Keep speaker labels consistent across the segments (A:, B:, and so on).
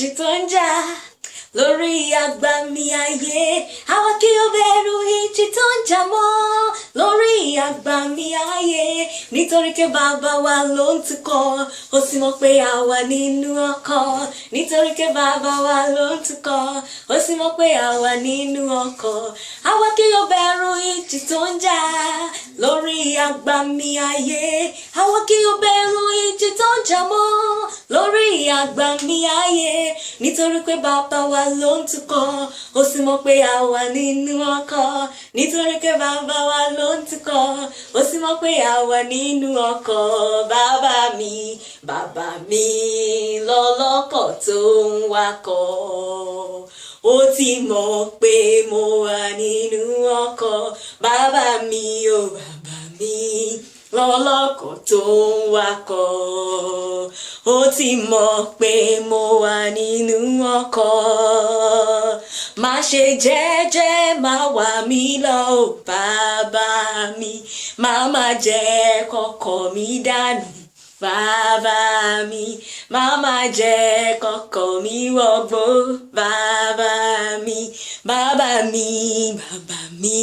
A: ìjì tó ń jà lórí agbami ayé. Àwa kì yóò bẹ̀rù ìjì tó ń jà mọ́ lórí agbami ayé. Nítorí pé bàbá wa ló ń tukọ̀, ó sì mọ̀ pé a wà nínú ọkọ̀. Nítorí pé bàbá wa ló ń tukọ̀, ó sì mọ̀ pé a wà nínú ọkọ̀. Àwa kì yóò bẹ̀rù ìjì tó ń jà lórí agbami ayé. Àwa kì yóò bẹ̀rù ìjì tó ń jà mọ́ lórí agbami ayé. Nítorí pé bàbá wa ló ń tukọ̀, ó sì mọ̀ pé a wà nínú ọkọ̀. Nítorí pé bàbá wa ló ń tukọ̀, ó sì mọ̀ pé a wà nínú ọkọ̀. Bàbá mi loloko tó ń wakọ̀. Ó ti mọ̀ pé mo wà nínú ọkọ̀. Bàbá mi loloko tó ń wakọ̀. Ó ti mọ̀ pé mo wà nínú ọkọ̀. Má ṣe jẹ́jẹ́, má wà mí lọ o bàbá mi. Má má jẹ́ koko mi danu. Bàbá mi, má má jẹ́ koko mi wọgbó. Bàbá mi,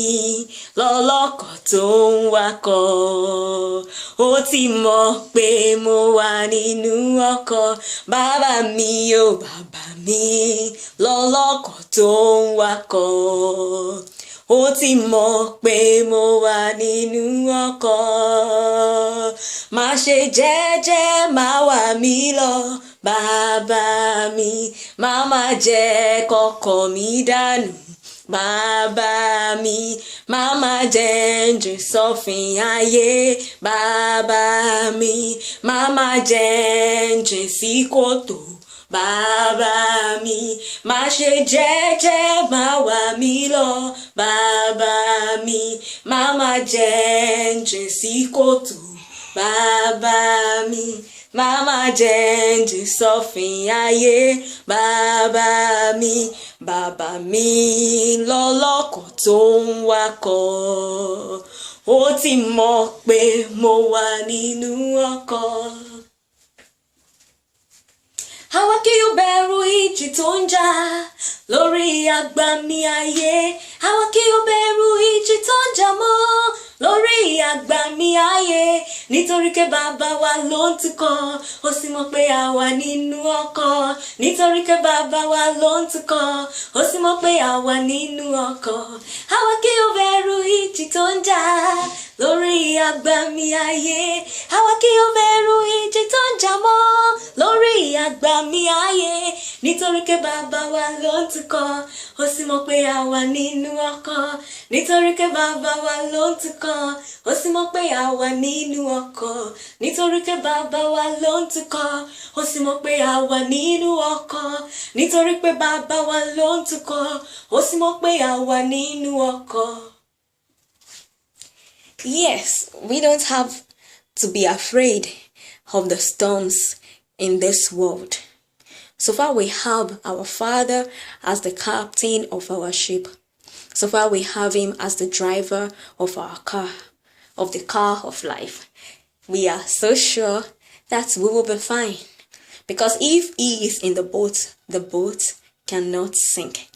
A: loloko tó ń wakọ̀. Ó ti mọ̀ pé mo wà nínú ọkọ̀. Bàbá mi, loloko tó ń wakọ̀. Ó ti mọ̀ pé mo wà nínú ọkọ̀. Má ṣe jẹ́jẹ́, má wà mí lọ bàbá mi. Má má jẹ́ koko mi danu. Bàbá mi, má má jẹ́ sofin ayé. Bàbá mi, má má jẹ́ sí koto. Bàbá mi, má ṣe jẹ́jẹ́, má wà mí lọ bàbá mi. Má má jẹ́ sí koto. Bàbá mi, má má jẹ́ sofin ayé. Bàbá mi loloko tó ń wakọ̀. Ó ti mọ̀ pé mo wà nínú ọkọ̀. Àwa kì yóò bẹ̀rù ìjì tó ń jà lórí agbami ayé. Àwa kì yóò bẹ̀rù ìjì tó ń jà mọ́ lórí agbami ayé. Nítorí pé bàbá wa ló ń tukọ̀, ó sì mọ̀ pé a wà nínú ọkọ̀. Nítorí pé bàbá wa ló ń tukọ̀, ó sì mọ̀ pé a wà nínú ọkọ̀. Àwa kì yóò bẹ̀rù ìjì tó ń jà lórí agbami ayé. Àwa kì yóò bẹ̀rù ìjì tó ń jà mọ́ lórí agbami ayé. Nítorí pé bàbá wa ló ń tukọ̀, ó sì mọ̀ pé a wà nínú ọkọ̀. Nítorí pé bàbá wa ló ń tukọ̀, ó sì mọ̀ pé a wà nínú ọkọ̀. Nítorí pé bàbá wa ló ń tukọ̀, ó sì mọ̀ pé a wà nínú ọkọ̀. Nítorí pé bàbá wa ló ń tukọ̀, ó sì mọ̀ pé a wà nínú ọkọ̀. Yes, we don't have to be afraid of the storms in this world. So far we have our Father as the captain of our ship. So far we have him as the driver of our car, of the car of life. We are so sure that we will be fine. Because if he is in the boat cannot sink.